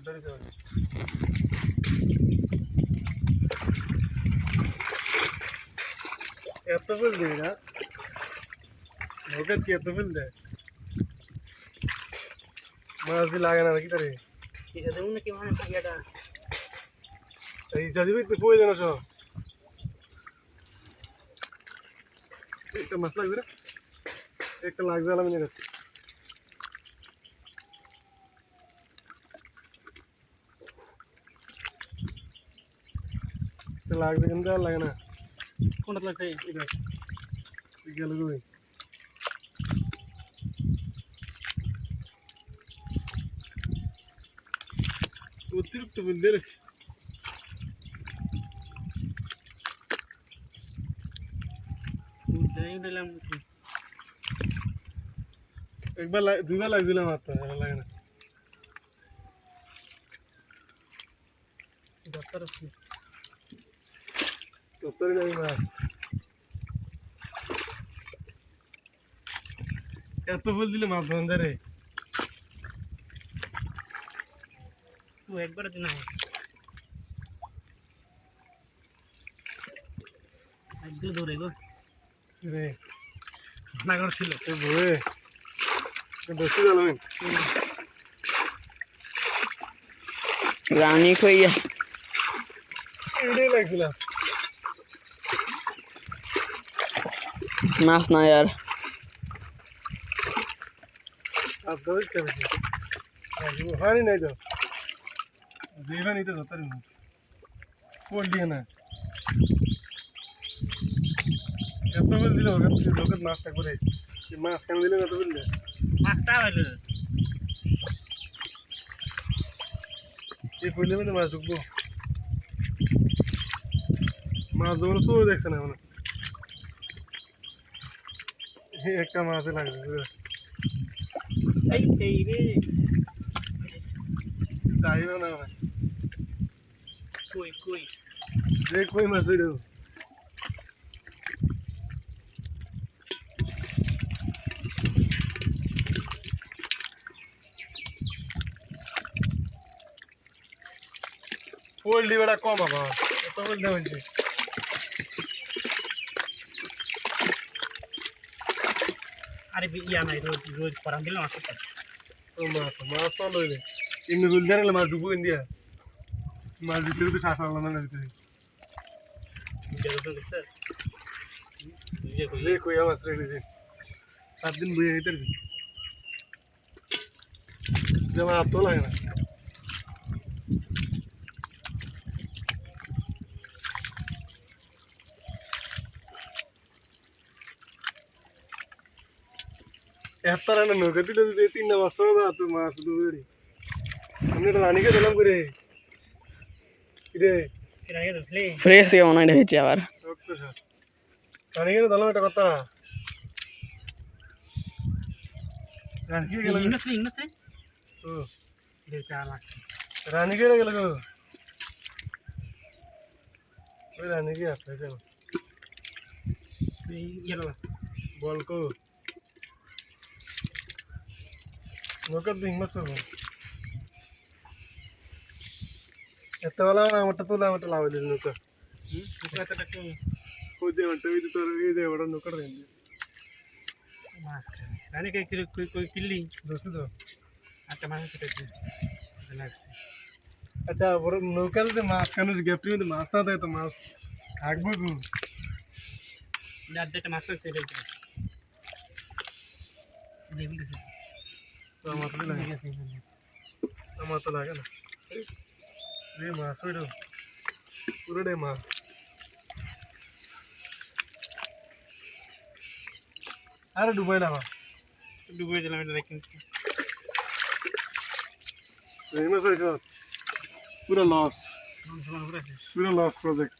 এত ফুল দেয় না নৌকার কি এত ফুল দেয় মাছ দিয়ে লাগে না নাকি তারে এই দিবি তো প্রয়োজন সব একটা মাছ লাগবে না একটা লাগবে আমি নিয়ে যাচ্ছি লাগবে কিন্তু আর লাগে না কোনটা লাগছে এটা গেল কই অতিরিক্ত ফুল দিয়েছি একবার দুইবার লাগছিল মাত্র লাগে না দপ্তরে যাবি মাছ এত ফুল দিলে মাছ ধরন যায় রে একবার দিন একদম ধরে গো রে না করছিল বয়ে বেশি গেল রানী কইয়া এটাই লাগছিল মাছ নাই আর হয়নি নাই তো যেখানে তো ধরতে মাছ পড়লি না এত বল দিল লোকের মাছটা করে মাছ কেন দিলে এত বললে মাছটা হইল এই পড়লে মানে মাছ ঢুকবো মাছ ধরে শুরু দেখছে না মানে একটা মাছে লাগবে এই রে তাইও না কই কই যে কই মাছ হইল পড়লি বেড়া কম আবার এত বলতে বলছি আরে ইয়া নাই রোজ রোজ পরান দিলে মাছ ও মাছ হলো রে এমনি বল জানালে মাছ ডুবো ইন্ডিয়া মাছ ভিতরে তো শ্বাস আলাদা না ভিতরে যে কই আওয়াজ রে রে 7 দিন বইয়ে গেতে রে যেমন আর তো লাগে না এত্তারা না নৌকা দিলে যদি 3 মাস হবে তো মাছ ডুবে আমি এটা রানীকে দিলাম করে রে রানীকে দিছলি ফ্রেশ কেমন হয় হয়েছে আবার রানীকে দিলাম একটা কথা রানীকে গেল ইংলিশ ও রে চালা রানীকে গেল গো ওই রানীকে আছে কেন ইয়েলো বল কো নৌকা দিন মাছ হবে এতবেলা আমারটা তুলে আমারটা লাভ দিল নৌকা ওই যে আমারটা ওই যে তোর এই যে ওটা নৌকার রেঞ্জ মাছ রানী কে কই কিল্লি দোস্ত তো একটা মাছ কেটেছে লাগছে আচ্ছা বড় নৌকার যে মাছ কেন গ্যাপটি মধ্যে মাছ না থাকে তো মাছ থাকবো তো যার যেটা মাছ আছে সেটাই তো আমার তো লাগে আমার তো লাগে না এই মাছ ওইটা পুরোটাই মাছ আরে ডুবাই না ডুবাই দিলাম এটা দেখুন এই মাছ হয়েছে পুরো লস প্রজেক্ট